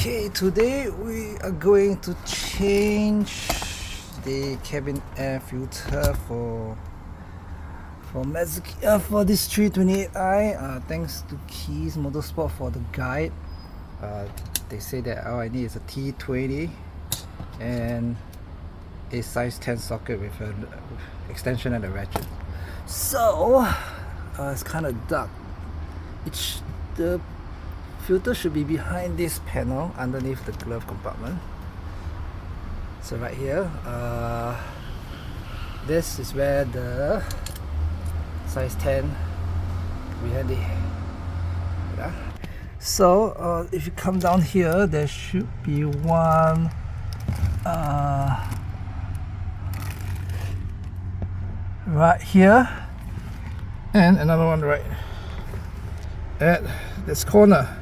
Okay, today we are going to change the cabin air filter for for this 328i. Thanks to Keys Motorsport for the guide. They say that all I need is a T20 and a size 10 socket with an extension and a ratchet. So it's kind of dark. The filter should be behind this panel underneath the glove compartment. So right here, this is where the size 10 behind the So if you come down here, there should be one right here and another one right at this corner.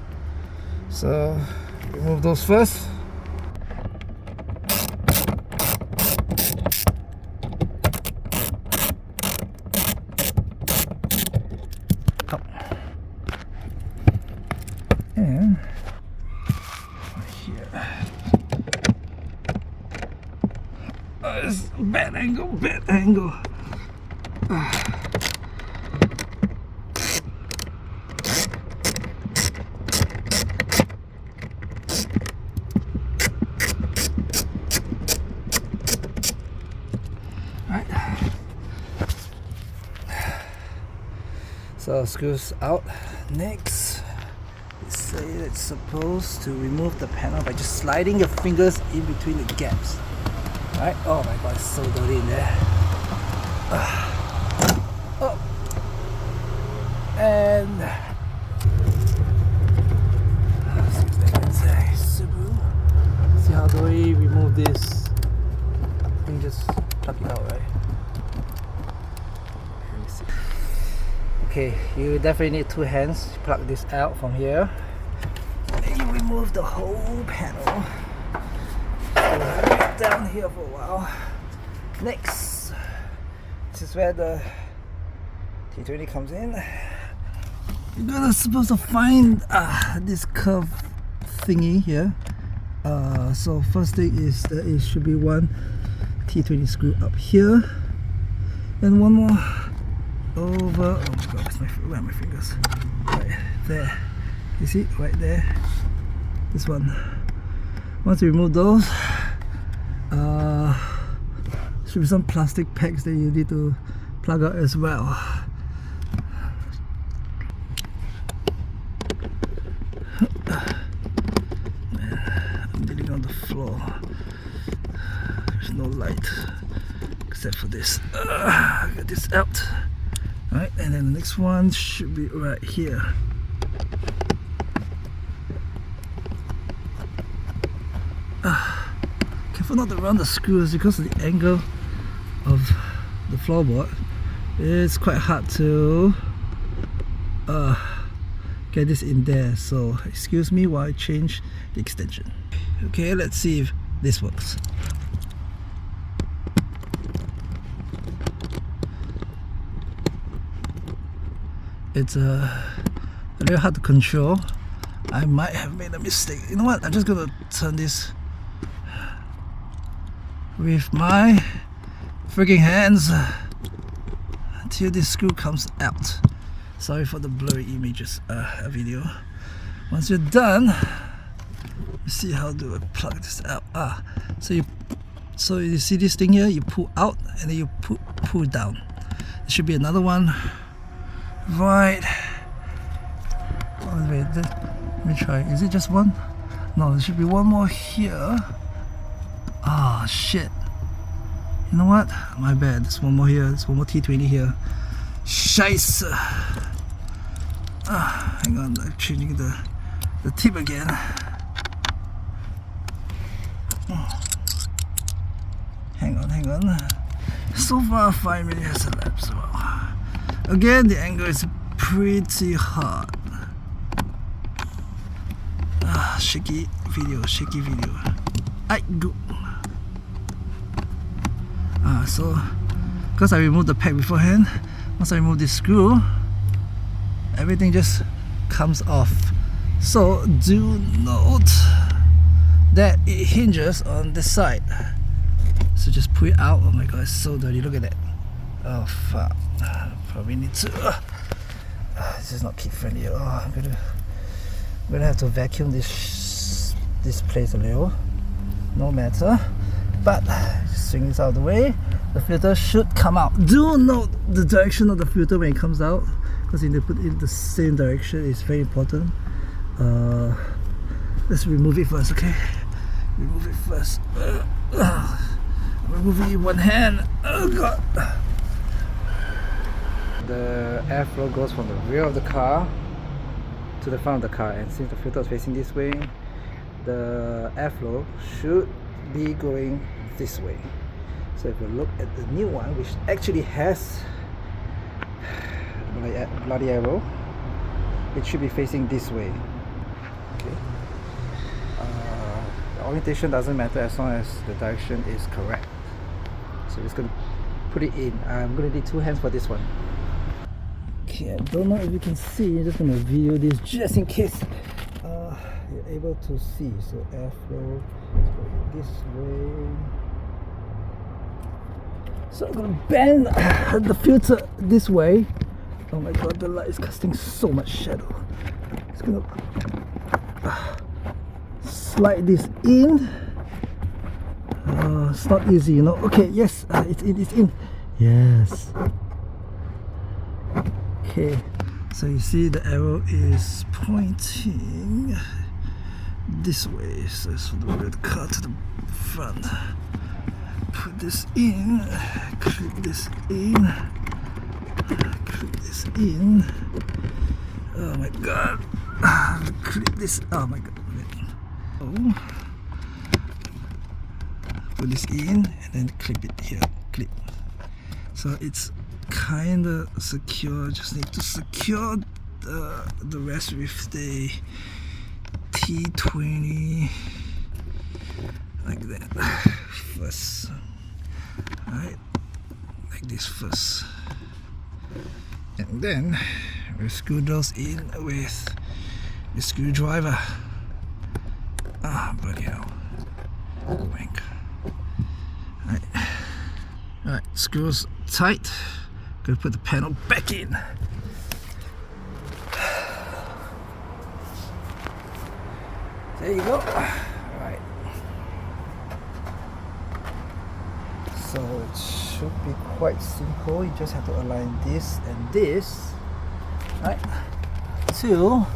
So remove those first. Up. And right here. It's bad angle. So screws out. Next, they say it's supposed to remove the panel by just sliding your fingers in between the gaps. Right? Oh my god, it's so dirty in there. Oh. And see if I can say Subaru. See how do we remove this? I think just plug it out, right? Let me see. Okay, you definitely need two hands to plug this out from here. And you remove the whole panel. So have it down here for a while. Next, this is where the T20 comes in. You're supposed to find this curve thingy here. So first thing is that it should be one T20 screw up here, and one more over. Oh my god, where are my fingers? Right there. You see, right there. This one. Once you remove those, should be some plastic pegs that you need to plug out as well. I'm dealing on the floor. There's no light except for this. Get this out. Right, and then the next one should be right here. Careful not to run the screws because of the angle of the floorboard. It's quite hard to get this in there, so excuse me while I change the extension. Okay, let's see if this works. It's a little hard to control. I might have made a mistake. You know what? I'm just gonna turn this with my freaking hands until this screw comes out. Sorry for the blurry images video. Once you're done, you see how do I plug this out. So you see this thing here, you pull out and then you pull down. There should be another one right. Oh, wait, let me try. Is it just one? No, there should be one more here. Ah, shit. You know what? My bad. There's one more here. There's one more T20 here. Scheisse. Hang on. I'm changing the tip again. Hang on. So far, 5 minutes elapsed. Wow. Again, the angle is pretty hard. Shaky video. I go. So, because I removed the peg beforehand, once I remove this screw, everything just comes off. So do note that it hinges on this side. So just pull it out. Oh my god, it's so dirty. Look at that. Oh fuck. Probably need to. This is not kid friendly at all. I'm gonna have to vacuum this place a little. No matter. But just swing this out of the way. The filter should come out. Do note the direction of the filter when it comes out, because you need to put it in the same direction. It's very important. Let's remove it first, okay? Remove it first. I'm removing it with one hand. Oh god. The airflow goes from the rear of the car to the front of the car, and since the filter is facing this way, the airflow should be going this way. So if you look at the new one, which actually has bloody arrow, it should be facing this way. Okay. The orientation doesn't matter as long as the direction is correct. So I'm just going to put it in. I'm going to need two hands for this one. Okay, I don't know if you can see. I'm just going to video this just in case you're able to see. So airflow is going this way. So I'm going to bend the filter this way. Oh my god, the light is casting so much shadow. It's going to slide this in. It's not easy, you know. Okay, yes, it's in. Yes. Okay, so you see the arrow is pointing this way. So it's from the rear of the car to the front. Put this in, clip this in, clip this in. Oh my god, clip this. Oh my god. Oh. Put this in and then clip it here. Clip. So it's kind of secure. Just need to secure the rest with the T20 like that first. Alright, like this first, and then we'll screw those in with the screwdriver. Ah, bloody hell. Wank. Alright, screws tight. Gonna put the panel back in. There you go. Alright. So it should be quite simple. You just have to align this and this, right, to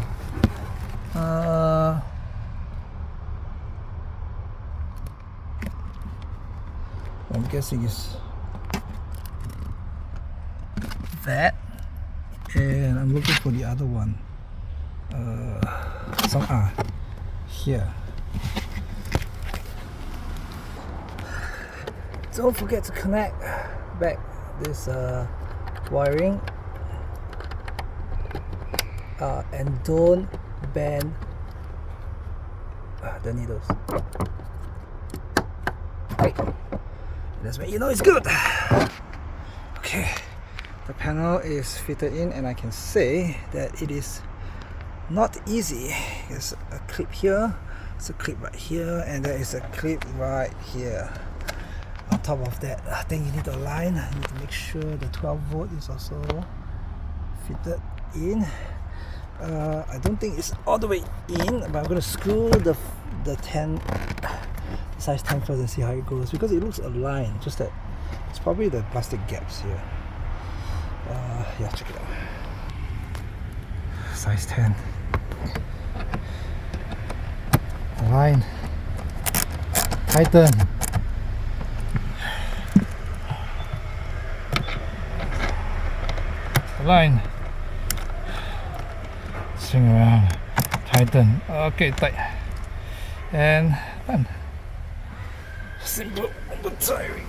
I'm guessing is that, and I'm looking for the other one. Here. Don't forget to connect back this wiring, and don't bend the needles. Right. That's when you know it's good. Okay, the panel is fitted in, and I can say that it is not easy. There's a clip here, there's a clip right here, and there is a clip right here. On top of that, I think you need to align. You need to make sure the 12 volt is also fitted in. I don't think it's all the way in, but I'm going to screw the 10 size 10 first and see how it goes, because it looks aligned, just that it's probably the plastic gaps here. Yeah, check it out. Size 10. Align. Tighten. Align. Swing around. Tighten. Okay, tight. And done. Simple but tiring.